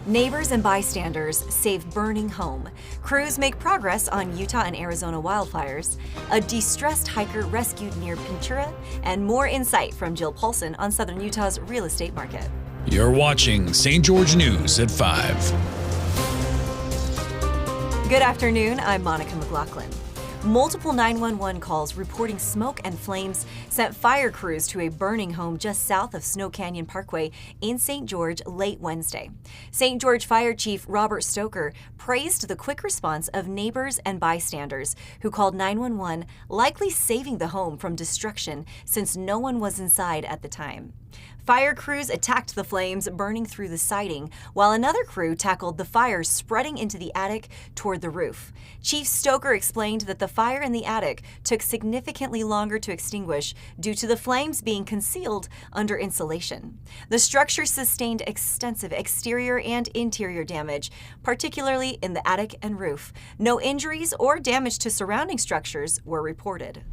Neighbors and bystanders save burning home. Crews make progress on Utah and Arizona wildfires. A distressed hiker rescued near Pintura, and more insight from Jill Paulson on Southern Utah's real estate market. You're watching St. George News at 5. Good afternoon, I'm Monica McLaughlin. Multiple 911 calls reporting smoke and flames sent fire crews to a burning home just south of Snow Canyon Parkway in St. George late Wednesday. St. George Fire Chief Robert Stoker praised the quick response of neighbors and bystanders who called 911, likely saving the home from destruction since no one was inside at the time. Fire crews attacked the flames burning through the siding, while another crew tackled the fire spreading into the attic toward the roof. Chief Stoker explained that the fire in the attic took significantly longer to extinguish due to the flames being concealed under insulation. The structure sustained extensive exterior and interior damage, particularly in the attic and roof. No injuries or damage to surrounding structures were reported.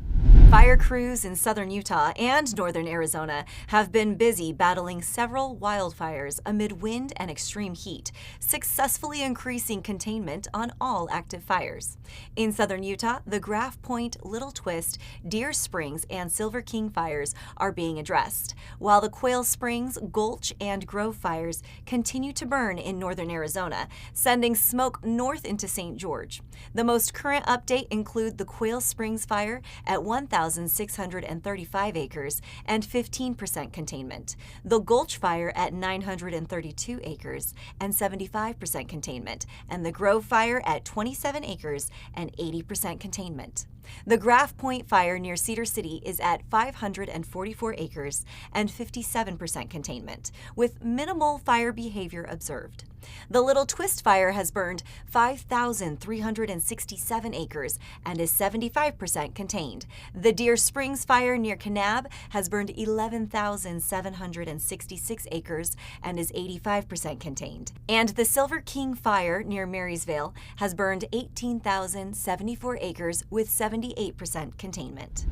Fire crews in southern Utah and northern Arizona have been busy battling several wildfires amid wind and extreme heat, successfully increasing containment on all active fires. In southern Utah, the Graph Point, Little Twist, Deer Springs, and Silver King fires are being addressed, while the Quail Springs, Gulch, and Grove fires continue to burn in northern Arizona, sending smoke north into St. George. The most current update includes the Quail Springs fire at 1,635 acres and 15% containment. The Gulch fire at 932 acres and 75% containment, and the Grove fire at 27 acres and 80% containment. The Graph Point fire near Cedar City is at 544 acres and 57% containment, with minimal fire behavior observed. The Little Twist fire has burned 5,367 acres and is 75% contained. The Deer Springs fire near Kanab has burned 11,766 acres and is 85% contained. And the Silver King fire near Marysvale has burned 18,074 acres with 78% containment.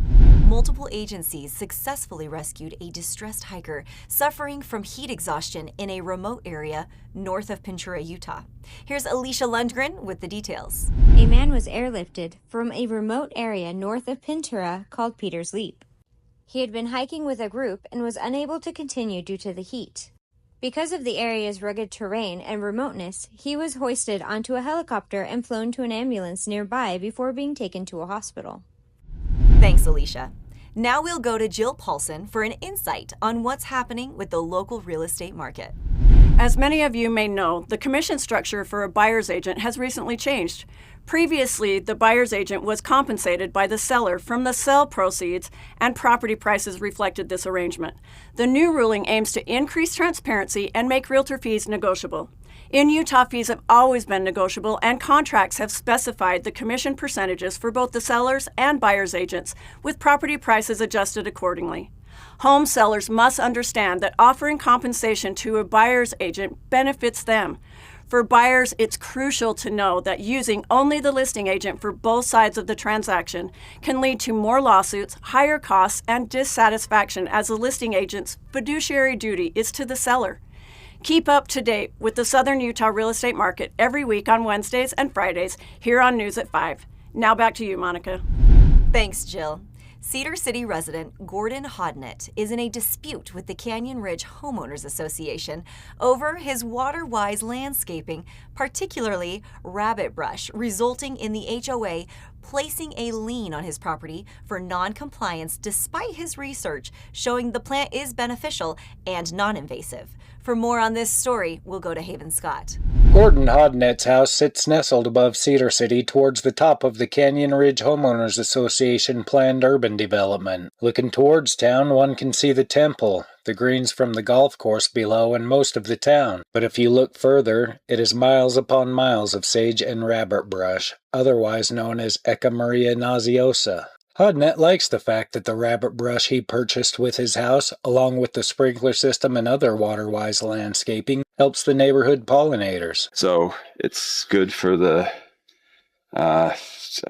Multiple agencies successfully rescued a distressed hiker suffering from heat exhaustion in a remote area north of Pintura, Utah. Here's Alicia Lundgren with the details. A man was airlifted from a remote area north of Pintura called Peter's Leap. He had been hiking with a group and was unable to continue due to the heat. Because of the area's rugged terrain and remoteness, he was hoisted onto a helicopter and flown to an ambulance nearby before being taken to a hospital. Thanks, Alicia. Now we'll go to Jill Paulson for an insight on what's happening with the local real estate market. As many of you may know, the commission structure for a buyer's agent has recently changed. Previously, the buyer's agent was compensated by the seller from the sale proceeds, and property prices reflected this arrangement. The new ruling aims to increase transparency and make realtor fees negotiable. In Utah, fees have always been negotiable, and contracts have specified the commission percentages for both the sellers and buyer's agents, with property prices adjusted accordingly. Home sellers must understand that offering compensation to a buyer's agent benefits them. For buyers, it's crucial to know that using only the listing agent for both sides of the transaction can lead to more lawsuits, higher costs, and dissatisfaction, as the listing agent's fiduciary duty is to the seller. Keep up to date with the Southern Utah real estate market every week on Wednesdays and Fridays here on News at 5. Now back to you, Monica. Thanks, Jill. Cedar City resident Gordon Hodnett is in a dispute with the Canyon Ridge Homeowners Association over his water-wise landscaping, particularly rabbitbrush, resulting in the HOA placing a lien on his property for non-compliance despite his research showing the plant is beneficial and non-invasive. For more on this story, we'll go to Haven Scott. Gordon Hodnett's house sits nestled above Cedar City towards the top of the Canyon Ridge Homeowners Association planned urban development. Looking towards town, one can see the temple, the greens from the golf course below, and most of the town. But if you look further, it is miles upon miles of sage and rabbitbrush, otherwise known as Echamaria nauseosa. Hodnett likes the fact that the rabbit brush he purchased with his house, along with the sprinkler system and other water-wise landscaping, helps the neighborhood pollinators. So it's good for the, it's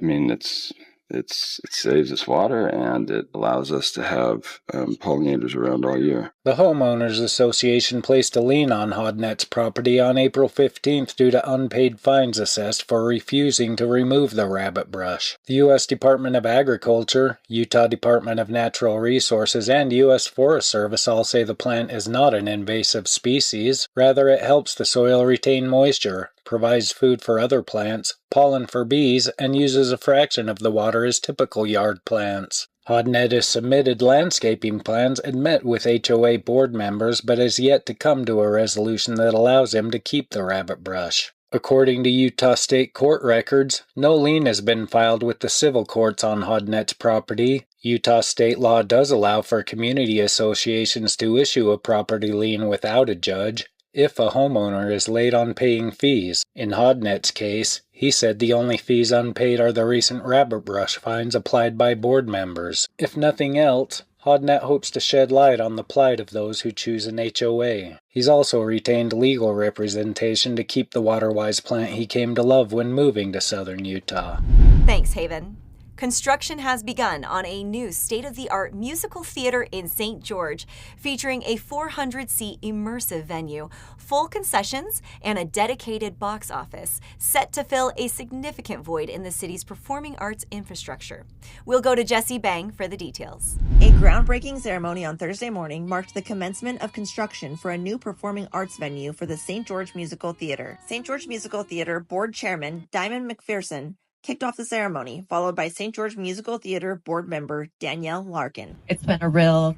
It saves us water, and it allows us to have pollinators around all year. The Homeowners Association placed a lien on Hodnett's property on April 15th due to unpaid fines assessed for refusing to remove the rabbit brush. The U.S. Department of Agriculture, Utah Department of Natural Resources, and U.S. Forest Service all say the plant is not an invasive species. Rather, it helps the soil retain moisture, provides food for other plants, pollen for bees, and uses a fraction of the water as typical yard plants. Hodnett has submitted landscaping plans and met with HOA board members, but has yet to come to a resolution that allows him to keep the rabbit brush. According to Utah State Court records, no lien has been filed with the civil courts on Hodnett's property. Utah state law does allow for community associations to issue a property lien without a judge if a homeowner is late on paying fees. In Hodnett's case, he said the only fees unpaid are the recent rabbit brush fines applied by board members. If nothing else, Hodnett hopes to shed light on the plight of those who choose an HOA. He's also retained legal representation to keep the water-wise plant he came to love when moving to southern Utah. Thanks, Haven. Construction has begun on a new state-of-the-art musical theater in St. George, featuring a 400-seat immersive venue, full concessions, and a dedicated box office, set to fill a significant void in the city's performing arts infrastructure. We'll go to Jesse Bang for the details. A groundbreaking ceremony on Thursday morning marked the commencement of construction for a new performing arts venue for the St. George Musical Theater. St. George Musical Theater Board Chairman Diamond McPherson kicked off the ceremony, followed by St. George Musical Theater board member Danielle Larkin. It's been a real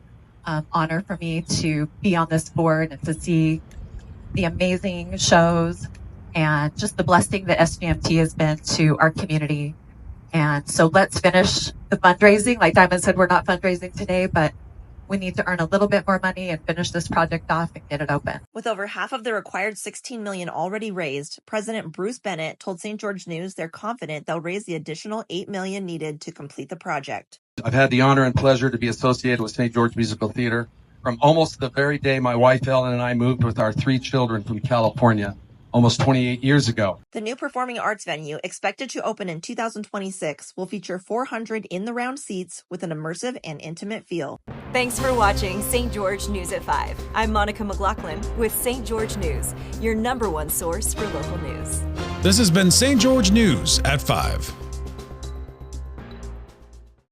honor for me to be on this board and to see the amazing shows and just the blessing that SGMT has been to our community. And so let's finish the fundraising. Like Diamond said, we're not fundraising today, but we need to earn a little bit more money and finish this project off and get it open. With over half of the required $16 million already raised, President Bruce Bennett told St. George News they're confident they'll raise the additional $8 million needed to complete the project. I've had the honor and pleasure to be associated with St. George Musical Theater from almost the very day my wife Ellen and I moved with our 3 children from California almost 28 years ago. The new performing arts venue, expected to open in 2026, will feature 400 in-the-round seats with an immersive and intimate feel. Thanks for watching St. George News at 5. I'm Monica McLaughlin with St. George News, your #1 source for local news. This has been St. George News at 5.